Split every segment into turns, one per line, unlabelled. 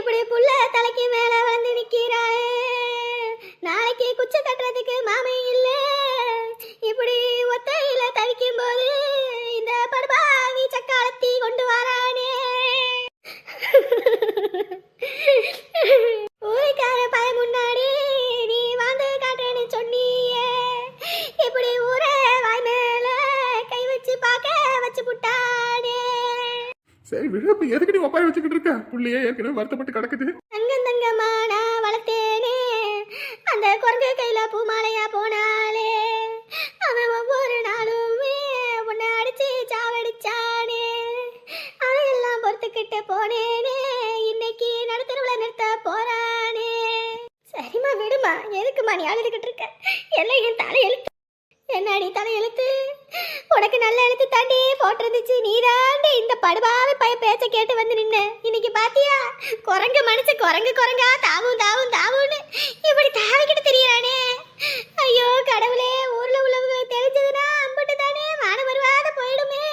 இப்படி புள்ள தலைக்கு மேல வந்து நிக்கிறாரு. நாளைக்கு குச்சி கட்டுறதுக்கு மாமி இல்ல. இப்படி ஒத்தையில தவிக்கும் போது இந்த படுபாவி சக்காலத்தி கொண்டு வரானே. ஊருக்கார பய முன்னாடி நீ வந்து காட்டுன்னு சொன்னியே. இப்படி ஊரே வாய் மேல கை வச்சு பார்க்க வச்சு புட்டானே.
சரி விடு, இப்ப எதுக்கு நீ ஒப்பாரி வச்சுக்கிட்டு இருக்க? புள்ளையே ஏற்கனவே வருத்தப்பட்டு கிடக்குது.
தங்கமா நான் வளர்த்தேனே, அந்த குரங்கு கையில பூமாலையா போனாலே. அவன் ஒவ்வொரு நாளுமே உன்னை அடிச்சு சாவடிச்சானே. அதையெல்லாம் பொறுத்துக்கிட்டு போனேனே, இன்னைக்கு நடுத்தருவுல நிறுத்த போறானே. சரிம்மா விடுமா, எதுக்குமா நீ அழுதுகிட்டு இருக்க? எல்லாம் என் தலை எழுத்து. என்னடி தலை எழுத்து? உனக்கு நல்ல எழுத்து தாண்டி போட்டிருந்துச்சு. நீ தாண்டி இந்த படுபாவை பைய பேச்ச கேட்டு வந்து நின்ன. இன்னைக்கு பாத்தியா, குரங்கு மனுஷ குரங்கு குரங்கா தாவும் தாவும் தாவுன்னு இப்படி தாவிக்கிட்டு தெரியறானே. ஐயோ கடவுளே, ஊர்ல உள்ளவங்களுக்கு தெரிஞ்சதுன்னா அம்பிட்டு தானே மான வருவாத போயிடுமே.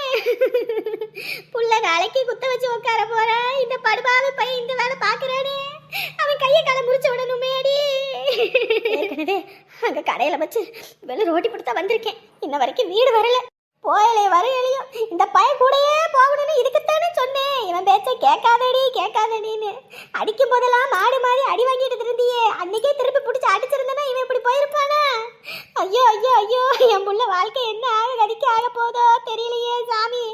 புள்ள நாளைக்கு குத்த வச்சு உட்கார போறா. இந்த படுபாவை பைய இந்த வேலை பாக்குறானே. அவன் கையை காலை முடிச்சு விடணுமே அடி. ஏற்கனவே அங்க கடையில வச்சு வெள்ள ரோட்டி கொடுத்தா வந்திருக்கேன். இன்ன வரைக்கும் வீடு வரல. போயலே வரையிலையும் இந்த பைய கூடயே போகணும்னு இதுக்குத்தானே சொன்னேன். இவன் பேச்ச கேட்காதடின்னு அடிக்கும் போதெல்லாம் மாடு மாதிரி அடி வாங்கிட்டு இருந்தியே. அன்னைக்கே திருப்பி பிடிச்சி அடிச்சிருந்தனா இவன் இப்படி போயிருப்பானா? ஐயோ ஐயோ ஐயோ, என் புள்ள வாழ்க்கை என்ன ஆக கதிக்க ஆக போதோ தெரியலையே சாமி.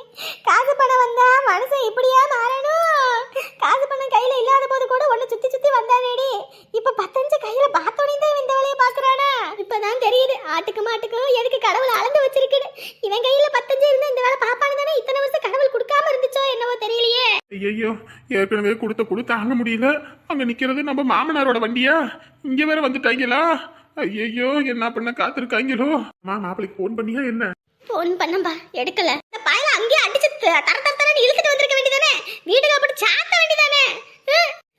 காசு பணம் வந்தா மனுஷன் இப்படியா மாறணும்? காசு பணம் கையில இல்லாத போது கூட ஒன்னு சுத்தி சுத்தி வந்தானேடி. இப்ப 15 கையில பார்த்தோன்னே தான் இந்த வேலையை பாக்குறானா? இப்பதான் தெரியுது ஆட்டுக்கு மாட்டுக்கும் எதுக்கு கடவுள் அளந்து வச்சிருக்குன்னு. இவன் கையில 15 இருந்தா இந்த வேலை பாப்பானு தானே இத்தனை வருஷம் கடவுள் கொடுக்காம இருந்துச்சோ என்னவோ தெரியலையே.
ஐயோ, ஏற்கனவே கொடுத்த தாங்க முடியல. அங்க நிக்கிறது நம்ம மாமனாரோட வண்டியா? இங்க வேற வந்துட்டாங்களா? ஐயோ, என்ன பண்ண காத்திருக்காங்களோ? மாப்பிளைக்கு போன் பண்ணியா என்ன?
போன் பண்ணம்பா, எடுக்கல. இந்த பாயல அங்கேயே அடிச்சு தரன்னு இழுத்துட்டு வந்திருக்க வேண்டியதானே? வீட்டுக்கு அப்படி சாத்த வேண்டியதானே?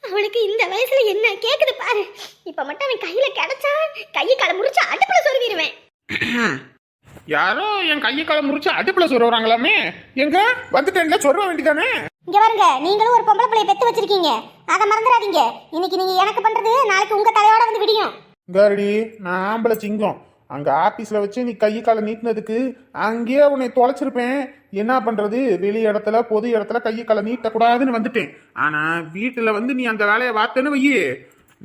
அவனுக்கு இந்த வயசுல என்ன கேக்குது பாரு. இப்ப மட்டும் அவன் கையில கிடைச்சா கையை காலை முறிச்சு அடுப்புல சொருவிடுவேன்.
யாரோ என் கையை காலை முறிச்சு அடுப்புல சொருவாங்களாமே. எங்க வந்துட்டேன்ல, சொருவ வேண்டியதானே?
இங்க பாருங்க, நீங்களும் ஒரு பொம்பளை பிள்ளைய பெத்து வச்சிருக்கீங்க, அதை மறந்துடாதீங்க. இன்னைக்கு நீங்க எனக்கு பண்றது நாளைக்கு உங்க தலையோட வந்து விடியும்.
காரடி, நான் ஆம்பளை சிங்கம். அங்க ஆபீஸ்ல வச்சு நீ கை காலை நீட்டினதுக்கு அங்கேயே உன்னை தொலைச்சிருப்பேன். என்ன பண்றது, வெளி இடத்துல பொது இடத்துல கையை காலை நீட்டக்கூடாதுன்னு வந்துட்டேன். ஆனா வீட்டுல வந்து நீ அந்த வேலையை வாத்தேன்னு வையே,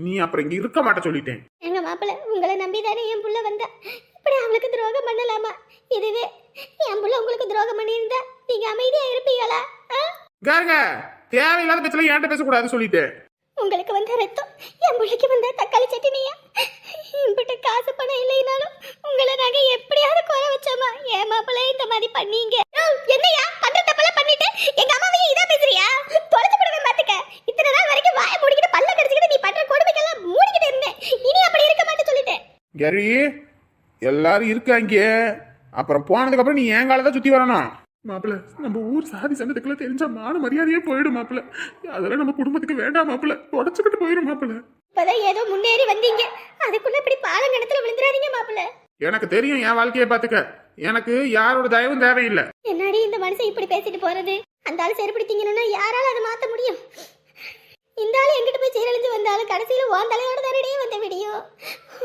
நீ அப்புறம் இங்க இருக்க மாட்ட சொல்லிட்டேன்.
எங்க மாப்பிள்ள உங்களை நம்பிதானே என் புள்ள வந்தா. இப்படி அவளுக்கு துரோகம் பண்ணலாமா? இதுவே என் புள்ள உங்களுக்கு துரோகம் பண்ணியிருந்தா நீங்க அமைதியா இருப்பீங்களா?
காருங்க, தேவையில்லாத பேச்சல என்கிட்ட பேசக்கூடாது சொல்லிட்டேன்.
உங்களுக்கு வந்த ரத்தம் என் பிள்ளைக்கு வந்த தக்காளி சட்னியா? இம்பிட்ட காசு பணம் இல்லைனாலும் உங்களை நாங்க எப்படியாவது குறை வச்சோமா? ஏன் மாப்பிள்ளை இந்த மாதிரி பண்ணீங்க? என்னையா பண்ற தப்பெல்லாம் பண்ணிட்டு எங்க அம்மாவையும் இதா பேசுறியா? தொலைச்சு போடுவேன் பாத்துக்க. இத்தனை நாள் வரைக்கும் வாயை மூடிக்கிட்டு பல்ல கடிச்சுக்கிட்டு நீ பண்ற கொடுமைக்கெல்லாம் மூடிக்கிட்டு இருந்தேன். இனி அப்படி இருக்க மாட்டேன்னு சொல்லிட்டேன்.
கரி, எல்லாரும் இருக்காங்க. அப்புறம் போனதுக்கு அப்புறம் நீ என் காலதான் சுத்தி வரணும். மாப்பிள்ள, நம்ம ஊர் சாதி சண்டத்துக்குள்ள தெரிஞ்சா மான மரியாதையே போயிடும் மாப்பிள்ள. அதெல்லாம் நம்ம குடும்பத்துக்கு வேண்டாம் மாப்பிள்ள, உடச்சுக்கிட்டு போயிடும் மாப்பிள்ள.
இப்பதான் ஏதோ முன்னேறி வந்தீங்க, அதுக்குள்ள இப்படி பாலங்கணத்துல விழுந்துறாதீங்க மாப்பிள்ள.
எனக்கு தெரியும் என் வாழ்க்கையை பாத்துக்க. எனக்கு யாரோட தயவும் தேவையில்லை.
என்னடி இந்த மனுஷன் இப்படி பேசிட்டு போறது? அந்த ஆள் சரிப்படுத்தீங்கன்னா யாரால அதை மாத்த முடியும்? இந்த ஆள் எங்கிட்ட போய் சீரழிஞ்சு வந்தாலும் கடைசியில உன் தலையோட தானடியே வந்த விடியும்.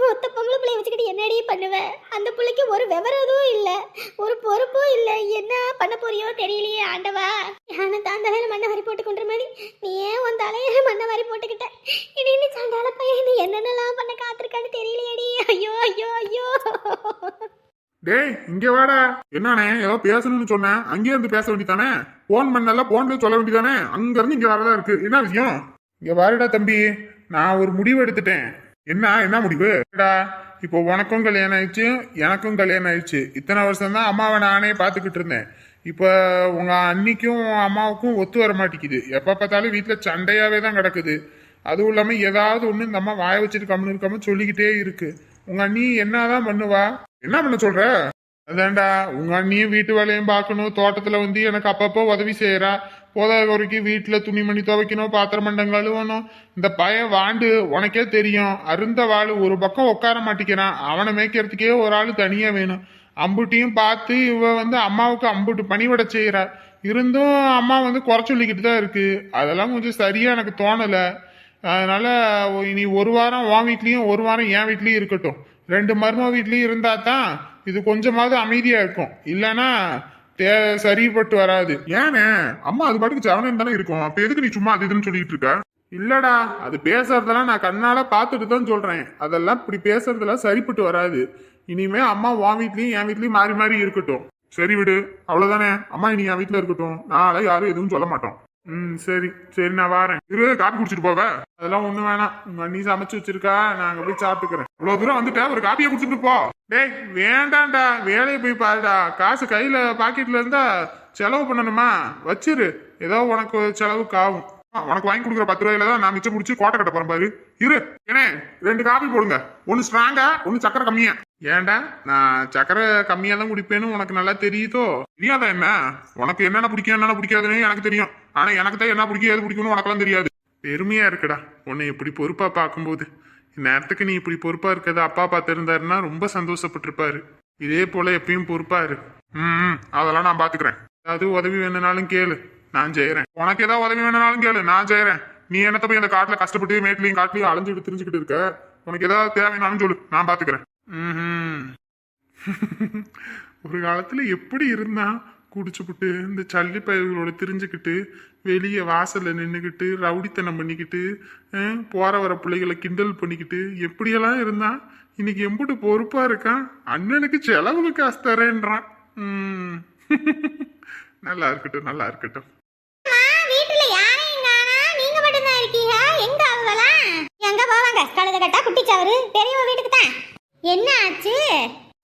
ஒத்த பொம்பளை பிள்ளைய வச்சுக்கிட்டு என்னடி பண்ணுவேன்? அந்த பிள்ளைக்கு ஒரு விவரதும் இல்ல, ஒரு பொறுப்பும் இல்ல. என்ன பண்ண போறியோ தெரியலையே ஆண்டவா. யானை தான் தலையில மண்ணை வாரி போட்டு கொண்ட மாதிரி நீ ஏன் உன் தலையில மண்ணை வாரி போட்டுக்கிட்ட? இடின்னு சண்டால பையன் நீ என்னென்னலாம் பண்ண காத்திருக்கான்னு தெரியலையேடி. ஐயோ ஐயோ ஐயோ.
டேய், இங்க வாடா. என்னண்ணே, ஏதோ பேசணும்னு சொன்னேன், அங்கேயே இருந்து பேச வேண்டியதானே? போன் பண்ணல, போன்ல சொல்ல வேண்டியதானே? அங்க இருந்து இங்க வரதா இருக்கு. என்ன விஷயம்? இங்க வாருடா தம்பி, நான் ஒரு முடிவு எடுத்துட்டேன். என்ன முடிவு? இப்போ உனக்கும் கல்யாணம் ஆயிடுச்சு, எனக்கும் கல்யாணம் ஆயிடுச்சு. இத்தனை வருஷம் தான் அம்மாவை நானே பாத்துக்கிட்டு இருந்தேன். இப்ப உங்க அன்னிக்கும் அம்மாவுக்கும் ஒத்து வர மாட்டேங்குது. எப்ப பார்த்தாலும் வீட்டுல சண்டையாவே தான் கிடக்குது. அதுவும் இல்லாம ஏதாவது ஒண்ணு இந்த அம்மா வாய வச்சுட்டு கம்முன்னு இருக்காம சொல்லிக்கிட்டே இருக்கு. உங்க அண்ணி என்னதான் பண்ணுவா? என்ன பண்ண சொல்ற? அதான்டா, உங்க அண்ணியும் வீட்டு வேலையும் பார்க்கணும், தோட்டத்துல வந்து எனக்கு அப்பப்போ உதவி செய்யறா. போதாத வரைக்கும் வீட்டுல துணிமணி துவைக்கணும், பாத்திரம் மண்டம் கழுவணும். இந்த பையன் வாண்டு உனக்கே தெரியும், அருந்த வாள் ஒரு பக்கம் உட்கார மாட்டேங்கிறான். அவனை மேய்க்கிறதுக்கே ஒரு ஆள் தனியா வேணும். அம்புட்டியும் பார்த்து இவ வந்து அம்மாவுக்கு அம்புட்டு பணிவிட செய்யறா. இருந்தும் அம்மா வந்து குறை சொல்லிக்கிட்டு தான் இருக்கு. அதெல்லாம் கொஞ்சம் சரியா எனக்கு தோணல. அதனால இனி ஒரு வாரம் உன் வீட்லயும் ஒரு வாரம் என் வீட்லயும் இருக்கட்டும். 2 மருமக வீட்லயும் இருந்தா தான் இது கொஞ்சமாவது அமைதியா இருக்கும். இல்லைன்னா சரிப்பட்டு வராது. ஏனே அம்மா அது பாட்டுக்கு ஜவனம் தானே இருக்கும். அப்ப எதுக்கு நீ சும்மா அது இதுன்னு சொல்லிட்டு இருக்க? இல்லடா, அது பேசுறதெல்லாம் நான் கண்ணால பார்த்துட்டு தான் சொல்றேன். அதெல்லாம் இப்படி பேசுறதெல்லாம் சரிப்பட்டு வராது. இனிமே அம்மா உன் வீட்லயும் என் வீட்லயும் மாறி மாறி இருக்கட்டும். சரி விடு, அவ்வளவுதானே. அம்மா இனி என் வீட்டுல இருக்கட்டும். நாளை யாரும் எதுவும் சொல்ல மாட்டோம். சரி சரி, நான் வாரேன். இரு, காப்பி குடிச்சிட்டு போவ. அதெல்லாம் ஒண்ணு வேணாம். உங்க அண்ணி சமைச்சு வச்சிருக்கா, நான் அங்க போய் சாப்பிட்டுக்கிறேன். இவ்வளவு தூரம் வந்துட்டேன், ஒரு காப்பியை குடிச்சிட்டு போ. டேய் வேண்டாம்டா, வேலையை போய் பாருடா. காசு கையில பாக்கெட்ல இருந்தா செலவு பண்ணணுமா? வச்சிரு, ஏதோ உனக்கு செலவுக்கு ஆகும். உனக்கு வாங்கி கொடுக்குற 10 ரூபாயில தான் நான் மிச்சம் முடிச்சு கோட்டை கட்ட போறேன் பாரு. இரு ஏனே, 2 காபி போடுங்க. ஒன்னு ஸ்ட்ராங்கா, ஒன்னு சக்கரை கம்மியா. ஏன்டா, நான் சக்கரை கம்மியா தான் குடிப்பேன்னு உனக்கு நல்லா தெரியுதோ? தெரியாதா என்ன? உனக்கு என்னென்ன பிடிக்கும் என்னென்ன பிடிக்காதுன்னு எனக்கு தெரியும். ஆனா எனக்கு தான் என்ன பிடிக்கும் எது பிடிக்கும்னு உனக்கெல்லாம் தெரியாது. பெருமையா இருக்குடா உன்னை இப்படி பொறுப்பா பார்க்கும்போது. இந்நேரத்துக்கு நீ இப்படி பொறுப்பா இருக்கிறத அப்பா பார்த்திருந்தாருன்னா ரொம்ப சந்தோஷப்பட்டிருப்பாரு. இதே போல எப்பயும் பொறுப்பா இரு. அதெல்லாம் நான் பாத்துக்கிறேன். ஏதாவது உதவி வேணும்னாலும் கேளு, நான் செய்யறேன். உனக்கு ஏதாவது உதவி வேணும்னாலும் கேளு, நான் செய்யறேன். நீ என்னத்த போய் அந்த காட்டுல கஷ்டப்பட்டு மேட்லயும் காட்டுலயும் அலைஞ்சிட்டு தெரிஞ்சுக்கிட்டு இருக்க? உனக்கு ஏதாவது தேவைனாலும் சொல்லு, நான் பாத்துக்கிறேன். ஒரு காலத்துல எப்படி இருந்தா குடிச்சுப்புட்டு இந்த சல்லி பயிர்களோட திரிஞ்சுக்கிட்டு வெளியே வாசல்ல நின்றுக்கிட்டு ரவுடித்தனம் பண்ணிக்கிட்டு போற வர பிள்ளைகளை கிண்டல் பண்ணிக்கிட்டு எப்படியெல்லாம் இருந்தான். இன்னைக்கு எம்புட்டு பொறுப்பா இருக்கான். அண்ணனுக்கு செலவுக்கு காசு தரேன்றான். நல்லா இருக்கட்டும், நல்லா இருக்கட்டும்.
வீட்டுல யாரையும் காணா, நீங்க மட்டும் தான் இருக்கீங்க. எங்க அவங்கலாம் எங்க போவாங்க? கழுத கட்டா குட்டிச்சவரு பெரியவ வீட்டுக்கு தான். என்ன ஆச்சு?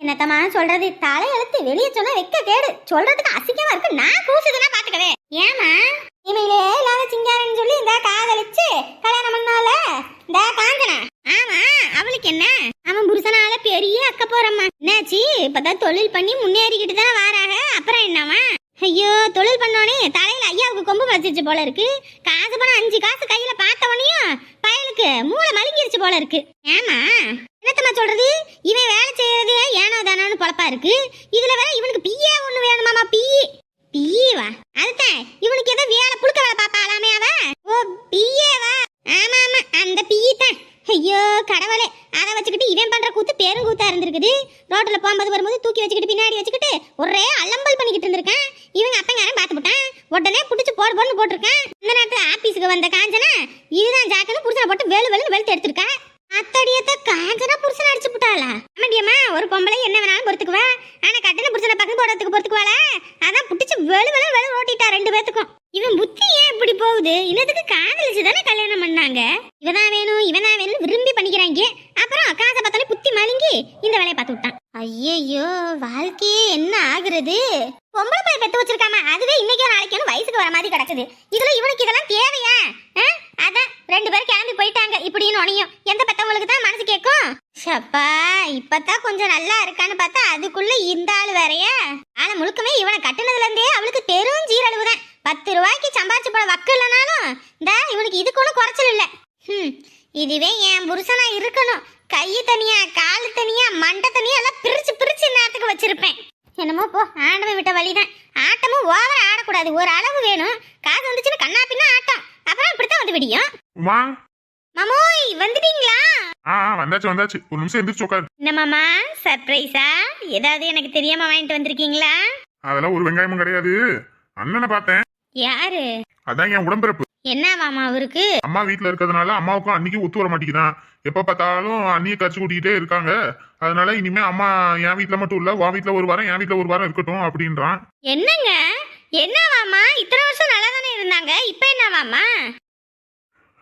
என்னத்தம்மா சொல்றது? தலையெழுத்து வெளியே சொன்னா வெக்க கேடு. சொல்றதுக்கு அசிங்கமா இருக்கு. நான் கூசுதுன்னா பாத்துக்கவே. ஏமா இமையிலே இல்லாத சிங்காரன்னு சொல்லி இந்த காதலிச்சு கல்யாணம் பண்ணால இந்த காஞ்சனா. ஆமா, அவளுக்கு என்ன? அவன் புருஷனால பெரிய அக்க போறம்மா. என்னாச்சு? இப்பதான் தொழில் பண்ணி முன்னேறிக்கிட்டு தான் வாராக. அப்புறம் என்னவா? ஐயோ, தொழில் பண்ணோனே தலையில ஐயாவுக்கு கொம்பு முளைச்சிருச்சு போல இருக்கு. காசு பணம் 5 காசு கையில பார்த்தவனையும் பயலுக்கு மூளை மழுங்கிருச்சு போல இருக்கு. ஏமா என்னத்தம்மா சொல்றது? இவன் வேலை செய்யறதே ஏனோ தானோன்னு பொழப்பா இருக்கு. இதுல வேற இவனுக்கு பிஏ ஒண்ணு வேணுமாமா. பிஏவா? அதுதான் இவனுக்கு ஏதோ வேலை புழுக்க வேலை பாப்பாலாமே அவ. ஓ, பிஏவா? ஆமா ஆமா, அந்த பிஇ தான். ஐயோ கடவுளே, அதை வச்சுக்கிட்டு இவன் பண்ற கூத்து பெருங்கூத்தா இருந்திருக்குது. ரோட்ல போகும்போது வரும்போது தூக்கி வச்சுக்கிட்டு பின்னாடி வச்சுக்கிட்டு ஒரே அலம்பல் பண்ணிக்கிட்டு இருந்திருக்கான். இவங்க அப்பங்காரன் பார்த்து போட்டான். உடனே புடிச்சு போன்னு போட்டிருக்கான். இந்த நேரத்துல ஆபீஸுக்கு வந்த காஞ்சனா இதுதான் ஜாக்குன்னு புருஷனை போட்டு வெளுன்னு வெளுத்து எடுத்திருக்கா. அத்தடியத்த காஞ்சனா புருஷனை அடிச்சு போட்டாளா? ஆமாடியம்மா, ஒரு பொம்பளை என்ன வேணாலும் பொறுத்துக்குவா. ஆனா கட்டின புருஷனை பக்கம் போடுறதுக்கு பொறுத்துக்குவாளா? அதான் புடிச்சு வெளு ஓட்டிட்டா 2 பேத்துக்கும். இவன் புத்தி ஏன் இப்படி போகுது? இன்னதுக்கு காதலிச்சு தானே கல்யாணம் பண்ணாங்க. இவதான் வேணும் விரும்பி பண்ணிக்கிறாங்க. அப்புறம் காசை பார்த்தாலே புத்தி மழுங்கி இந்த வேலையை பார்த்து விட்டான். ஐயோ, வாழ்க்கையே என்ன ஆகுறது? பொம்பளை போய் பெத்து வச்சிருக்காம, அதுவே இன்னைக்கோ நாளைக்கு வயசுக்கு வர மாதிரி கிடக்குது. இதுல இவனுக்கு இதெல்லாம் தேவையா? அதான் 2 பேரும் கிளம்பி போயிட்டாங்க. இப்படின்னு உனையும் எந்த பெத்தவங்களுக்கு தான் மனசு கேட்கும்? ஷப்பா, இப்பதான் கொஞ்சம் நல்லா இருக்கான்னு பார்த்தா அதுக்குள்ள இந்த ஆளு வேறையா? ஆனா முழுக்கமே இவனை கட்டுனதுல இருந்தே அவளுக்கு பெருஞ்சீரழுவுதான். 10 ரூபாய்க்கு சம்பாரிச்சு போட வக்கு இல்லைனாலும் இந்த இவனுக்கு இதுக்கு ஒன்றும் குறைச்சல் இல்லை. இதுவே என் புருஷனா இருக்கணும். கையை தனியா காலு தனியா மண்டை தனியா எல்லாம் பிரிச்சு நேரத்துக்கு வச்சிருப்பேன். என்னமோ போ, ஆண்டவன் விட்ட வழிதான். ஆட்டமும் ஓவர ஆடக்கூடாது, ஒரு அளவு வேணும். காசு வந்துச்சுன்னு கண்ணா பின்னா ஆட்டம். அப்புறம் இப்படித்தான் வந்து விடியும். மாமோய், வந்துட்டீங்களா?
வந்தாச்சு. ஒரு நிமிஷம் எந்திரிச்சு உட்காரு.
என்ன மாமா, சர்ப்ரைஸா? ஏதாவது எனக்கு தெரியாம வாங்கிட்டு வந்திருக்கீங்களா?
அதெல்லாம் ஒரு வெங்காயமும் கிடையாது. அண்ணனை பார்த்தேன்.
யாரு?
அதான் என் உடம்பிறப்பு.
என்ன மாமா அவருக்கு?
அம்மா வீட்டுல இருக்கிறதுனால அம்மாவுக்கும் அன்னைக்கு ஒத்து வர மாட்டேங்குதான். எப்ப பார்த்தாலும் அண்ணியை கரிச்சு கூட்டிக்கிட்டே இருக்காங்க. அதனால இனிமே அம்மா என் வீட்டுல மட்டும் இல்ல, உன் வீட்டுல ஒரு வாரம் என் வீட்டுல ஒரு வாரம் இருக்கட்டும் அப்படின்றான்.
என்னங்க? என்ன மாமா, இத்தனை வருஷம் நல்லா தானே இருந்தாங்க, இப்ப என்ன மாமா?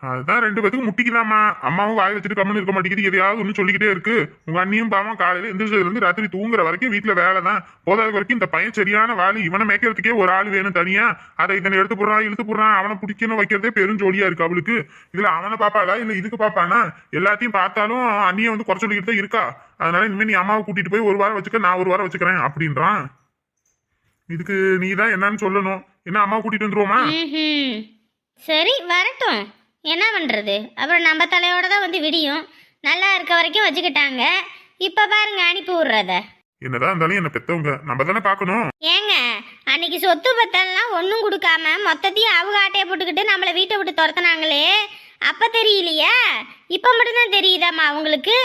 அதுதான் 2 பேத்துக்கும் முட்டிக்குதாமா. அம்மாவும் வாய் வச்சுட்டு கம்முன்னு இருக்க மாட்டேங்குது, எதையாவது ஒண்ணு சொல்லிக்கிட்டே இருக்கு. உங்க அண்ணியும் பாவம் காலையில எந்திரிச்சதுல இருந்து ராத்திரி தூங்குற வரைக்கும் வீட்டுல வேலை தான். போதாத வரைக்கும் இந்த பையன் சரியான வாலி. இவனை மேய்க்கிறதுக்கே ஒரு ஆள் வேணும் தனியா. அதை இதனை எடுத்து போடுறான் இழுத்து போடுறான். அவனை பிடிக்கணும் வைக்கிறதே பெரும் ஜோலியா இருக்கு அவளுக்கு. இதுல அவனை பாப்பாளா இல்ல இதுக்கு பாப்பானா? எல்லாத்தையும் பார்த்தாலும் அண்ணியை வந்து குறை சொல்லிக்கிட்டு தான் இருக்கா. அதனால இனிமே நீ அம்மாவை கூட்டிட்டு போய் 1 வாரம் வச்சுக்க, நான் 1 வாரம் வச்சுக்கிறேன் அப்படின்றான். இதுக்கு நீ தான் என்னன்னு சொல்லணும். என்ன அம்மாவை கூட்டிட்டு வந்துருவோமா?
சரி வரட்டும், என்ன பண்றது? அப்புறம் நம்ம தலையோட தான் வந்து விடியும். நல்லா இருக்க வரைக்கும் வச்சுக்கிட்டாங்க. இப்ப பாருங்க அனுப்பி விடுறத.
என்னதான் இருந்தாலும் என்ன பெத்தவங்க நம்ம தானே பாக்கணும்.
ஏங்க, அன்னைக்கு சொத்து பத்தெல்லாம் ஒன்னும் கொடுக்காம மொத்தத்தையும் அவங்க ஆட்டையை போட்டுக்கிட்டு நம்மள வீட்டை விட்டு துரத்துனாங்களே, அப்ப தெரியலையா? இப்ப மட்டும்தான் தெரியுதாம்மா உங்களுக்கு?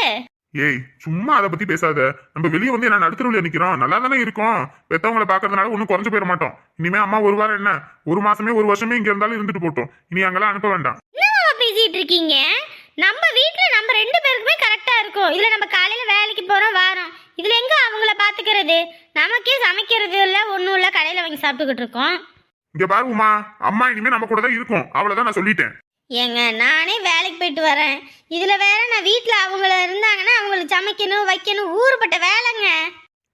ஏய் சும்மா அதை பத்தி பேசாத. நம்ம வெளியே வந்து என்ன நடுத்தருவில் நிக்கிறோம், நல்லா தானே இருக்கோம். பெத்தவங்களை பாக்குறதுனால ஒன்னும் குறைஞ்சு போயிட மாட்டோம். இனிமே அம்மா ஒரு வாரம் என்ன, ஒரு மாசமே ஒரு வருஷமே இங்க இருந்தாலும் இருந்துட்டு போட்டோம். இனி அங்கெல்லாம் அனுப்ப வேண்டாம்.
என்னம்மா பேசிட்டு இருக்கீங்க? நம்ம வீட்டுல நம்ம 2 பேருக்குமே கரெக்டா இருக்கும். இதுல நம்ம காலையில வேலைக்கு போறோம் வாரோம், இதுல எங்க அவங்கள பாத்துக்கிறது? நமக்கே சமைக்கிறது இல்ல, ஒண்ணும் இல்ல, கடையில வாங்கி சாப்பிட்டுக்கிட்டு இருக்கோம்.
இங்க பாரு உமா, அம்மா இனிமே நம்ம கூட தான் இருக்கும், அவ்வளவுதான் நான் சொல்லிட்டேன்.
ஏங்க நானே வேலைக்கு போயிட்டு வரேன், இதுல வேற நான் வீட்டுல அவங்கள இருந்தாங்கன்னா அவங்களுக்கு சமைக்கணும் வைக்கணும், ஊருப்பட்ட வேலைங்க.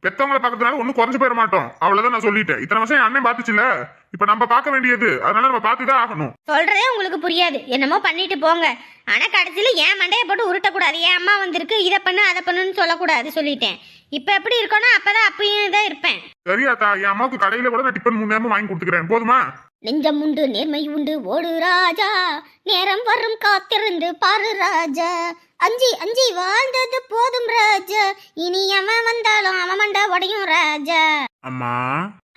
பெத்தவங்களை பாக்கிறதுனால ஒன்னும் குறைஞ்சு போயிட மாட்டோம், அவ்வளவுதான் நான் சொல்லிட்டேன். இத்தனை வருஷம் என் அண்ணன் பாத்துச்சுல, இப்ப நம்ம பார்க்க வேண்டியது, அதனால நம்ம பார்த்துதான் ஆகணும்.
சொல்றதே உங்களுக்கு புரியாது, என்னமோ பண்ணிட்டு போங்க. ஆனா கடைசியில ஏன் மண்டையை போட்டு உருட்டக்கூடாது. என் அம்மா வந்திருக்கு, இதை பண்ணு அதை பண்ணுன்னு சொல்லக்கூடாது சொல்லிட்டேன். இப்ப எப்படி இருக்கணும் அப்பதான் அப்பயும் தான் இருப்பேன்.
சரியாத்தா, என் அம்மாவுக்கு கடையில கூட நான் டிஃபன் 3 நேரமும் வாங்கி கொடுத்துக்கிறேன், போதுமா?
நெஞ்சம் உண்டு நேர்மை உண்டு ஓடு ராஜா, நேரம் வரும் காத்திருந்து பாரு ராஜா, அஞ்சி அஞ்சி வாழ்ந்தது போதும் ராஜா, இனி அவன் வந்தாலும் அவன் மண்ட உடையும் ராஜா.
அம்மா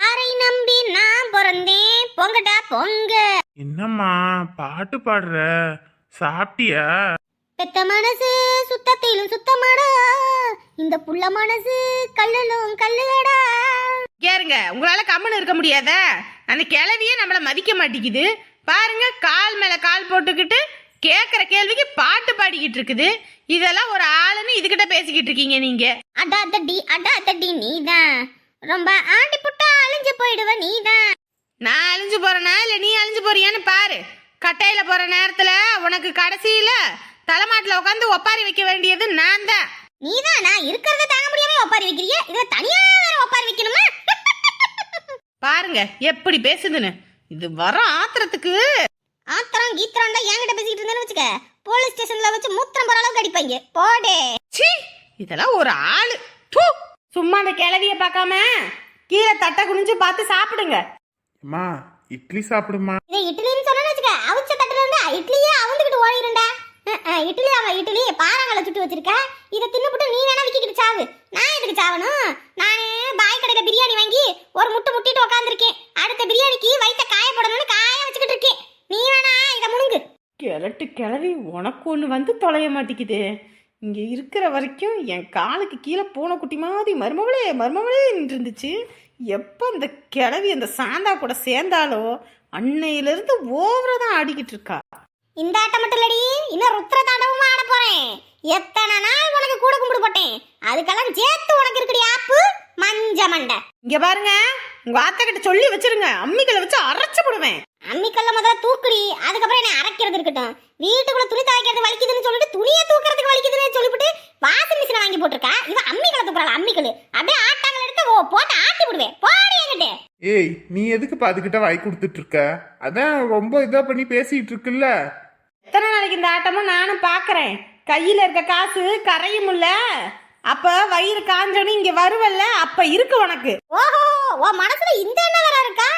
யாரை நம்பி நான் பிறந்தேன், பொங்கடா பொங்க.
என்னம்மா பாட்டு பாடுற, சாப்பிட்டியா?
பெத்த மனசு சுத்தத்திலும் சுத்தமாடா, இந்த புள்ள மனசு கல்லிலும் கல்லுடா.
கேருங்க, உங்களால கம்மன் இருக்க முடியாத? அந்த கிழவியே நம்மள மதிக்க மாட்டேங்குது பாருங்க. கால் மேல கால் போட்டுக்கிட்டு கேக்குற கேள்விக்கு பாட்டு பாடிக்கிட்டு இருக்குது. இதெல்லாம் ஒரு ஆளுன்னு இதுகிட்ட பேசிக்கிட்டு இருக்கீங்க நீங்க.
அடா தட்டி நீதான் ரொம்ப ஆண்டி புட்டா அழிஞ்சு போயிடுவ நீதான்.
நான் அழிஞ்சு போறேனா இல்ல நீ அழிஞ்சு போறியான்னு பாரு. கட்டையில போற நேரத்துல உனக்கு கடைசியில தலைமாட்டுல உட்காந்து ஒப்பாரி வைக்க வேண்டியது நான் தான்.
நீதான் நான் இருக்கிறத தாங்க முடியாம ஒப்பாரி வைக்கிறிய, இதுல தனியா வேற ஒப்பாரி வைக்கணுமா?
பாருங்க எப்படி பேசுதுன்னு. இது வர ஆத்திரத்துக்கு
ஆத்திரம் கீத்திரம் தான் என்கிட்ட பேசிக்கிட்டு இருந்தேன்னு வச்சுக்க, போலீஸ் ஸ்டேஷன்ல வச்சு மூத்திரம் போற அளவுக்கு அடிப்பாங்க போடே.
சீ, இதெல்லாம் ஒரு ஆளு. தூ. சும்மா அந்த கிழவிய பார்க்காம கீழே தட்டை குனிஞ்சு பார்த்து சாப்பிடுங்க.
அம்மா இட்லி சாப்பிடுமா?
இதை இட்லின்னு சொன்னு வச்சுக்க, அவிச்ச தட்டுல இருந்தா இட்லியே அவந்துக்கிட்டு ஓடிடுண்டா. இட்லி அவன் இட்லி பாறாங்களை சுட்டு வச்சிருக்க, இதை தின்னுபிட்டு நீ வேணா விக்கிட்டு சாவு, நான் எதுக்கு சாவணும்? நானே பாய் கடையில பிரியாணி வாங்கி ஒரு முட்டிட்டு உட்காந்துருக்கேன். அடுத்த பிரியாணிக்கு வயிற்ற காய போடணும்னு காய வச்சுக்கிட்டு இருக்கேன். நீ வேணா இதை முழுங்கு.
கிழட்டு கிளவி உனக்கு ஒன்று வந்து தொலைய மாட்டேங்குது. இங்கே இருக்கிற வரைக்கும் என் காலுக்கு கீழே பூனைக்குட்டி மாதிரி மருமவளே மருமவளே இருந்துச்சு. எப்போ அந்த கிளவி அந்த சாந்தா கூட சேர்ந்தாலோ அன்னையிலிருந்து ஓவரா தான் ஆடிக்கிட்டு இருக்கா.
இந்த ஆட்டம் மட்டும் இல்லடி, இன்னும் ருத்ர தாண்டவமா ஆட போறேன். எத்தனை நாள் உனக்கு கூட கும்பிடு போட்டேன், அதுக்கெல்லாம் சேர்த்து உனக்கு இருக்குடி ஆப்பு மஞ்ச மண்டை.
இங்க பாருங்க, உங்க ஆத்த கிட்ட சொல்லி வச்சிருங்க, அம்மிக்கல்ல வச்சு அரைச்சு போடுவேன்.
அம்மிக்கல்ல முதல்ல தூக்குடி, அதுக்கப்புறம் என்ன அரைக்கிறது இருக்கட்டும். வீட்டுக்குள்ள துணி துவைக்கிறது வலிக்குதுன்னு சொல்லிட்டு துணியை தூக்குறதுக்கு வலிக்குதுன்னு சொல்லிவிட்டு வாஷிங் மிஷினை வாங்கி போட்டிருக்கா. இவன் அம்மிக்கல்ல தூக்குறாள், அம்மிக்கல் அப்படியே ஆட்டாங்கல் எடுத்து போட்டு ஆட்டி விடுவேன் போடி என்கிட்ட.
ஏய் நீ எதுக்கு அதுகிட்ட வாய் கொடுத்துட்டு இருக்க? அதான் ரொம்ப இதா பண்ணி பேசிட்டு இருக்குல்ல.
எத்தனை நாளைக்கு இந்த ஆட்டமும் நானும் பாக்குறேன். கையில இருக்க காசு கரையும் இல்ல, அப்ப வயிறு காஞ்சோன்னு இங்க வருவல்ல, அப்ப இருக்கு உனக்கு.
ஓஹோ, உன் மனசுல இந்த எண்ணம் வேற இருக்கா?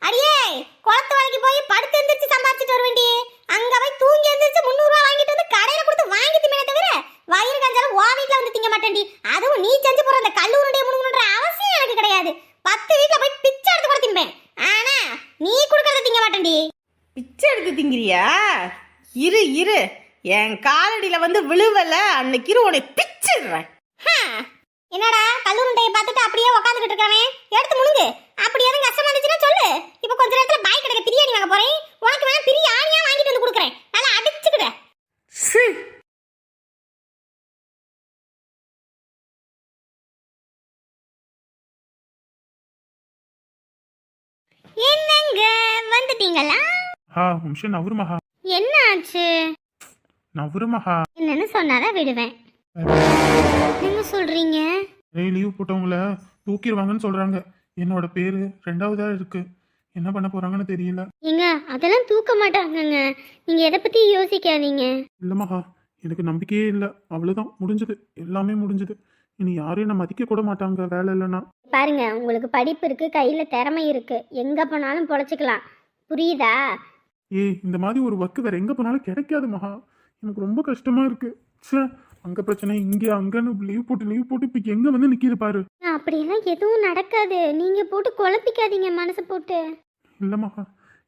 அடியே குளத்து வேலைக்கு போய் படுத்து எந்திரிச்சு சம்பாதிச்சுட்டு வர வேண்டிய, அங்க போய் தூங்கி எந்திரிச்சு 300 ரூபா வாங்கிட்டு வந்து கடையில கொடுத்து வாங்கி தின்னே தவிர வயிறு காஞ்சாலும் ஓ வீட்டுல வந்து திங்க மாட்டேன்டி. அதுவும் நீ செஞ்சு போற அந்த கல்லூருடைய முழுங்கணுன்ற அவசியம் எனக்கு கிடையாது. 10 வீட்டுல போய் பிச்சை எடுத்து கூட திம்பேன், ஆனா நீ கொடுக்கறத திங்க மாட்டேன்டி.
பிச்சை எடுத்து திங்கிறியா? இரு இரு, என் காலடியில வந்து விழுவல, அன்னைக்கு இரு உன்னை பிச்சிடுறேன்.
என்னடா கல்லூருண்டையை பார்த்துட்டு அப்படியே உட்காந்துக்கிட்டு இருக்கானே, எடுத்து முழுங்கு. அப்படி எதுவும் கஷ்டமா இருந்துச்சுன்னா சொல்லு, இப்ப கொஞ்ச நேரத்துல பாய் கடைக்கு பிரியாணி வாங்க போறேன், உனக்கு வேணா பிரியாணியா வாங்கிட்டு வந்து கொடுக்குறேன், நல்லா அடிச்சுக்கிட. என்னங்க வந்துட்டீங்களா?
நிமிஷம் நவருமஹா.
என்ன ஆச்சு?
நவருமஹா
என்னன்னு சொன்னாதான் விடுவேன். என்ன சொல்றீங்க?
லீவ் போட்டவங்கள தூக்கிடுவாங்கன்னு சொல்றாங்க. என்னோட பேரு 2வதா இருக்கு, என்ன பண்ண போறாங்கன்னு தெரியல.
ஏங்க அதெல்லாம் தூக்க மாட்டாங்கங்க, நீங்க எதை பத்தி யோசிக்காதீங்க.
இல்லமஹா, எனக்கு நம்பிக்கையே இல்லை. அவ்வளவுதான், முடிஞ்சது, எல்லாமே முடிஞ்சது. இனி யாரையும் நான் மதிக்க கூட மாட்டாங்க வேலை இல்லைன்னா.
பாருங்க, உங்களுக்கு படிப்பு இருக்கு, கையில திறமை இருக்கு, எங்க போனாலும் பொழைச்சிக்கலாம், புரியுதா?
ஏய் இந்த மாதிரி ஒரு ஒர்க்கு வேற எங்க போனாலும் கிடைக்காது மகா, எனக்கு ரொம்ப கஷ்டமா இருக்கு. சே, அங்க பிரச்சனை இங்க அங்கன்னு லீவ் போட்டு இப்ப எங்க வந்து நிக்கிது பாரு.
அப்படியெல்லாம் எதுவும் நடக்காது, நீங்க போட்டு குழப்பிக்காதீங்க மனசு போட்டு.
இல்ல மகா,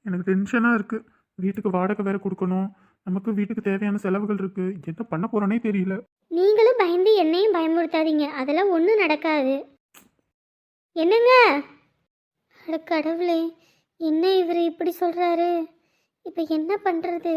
எனக்கு டென்ஷனா இருக்கு. வீட்டுக்கு வாடகை வேற கொடுக்கணும், நமக்கு வீட்டுக்கு தேவையான செலவுகள் இருக்கு, என்ன பண்ண போறோனே தெரியல.
நீங்களும் பயந்து என்னையும் பயமுறுத்தாதீங்க, அதெல்லாம் ஒன்றும் நடக்காது. என்னங்க? அட கடவுளே, என்ன இவர் இப்படி சொல்றாரு? இப்போ என்ன பண்றது?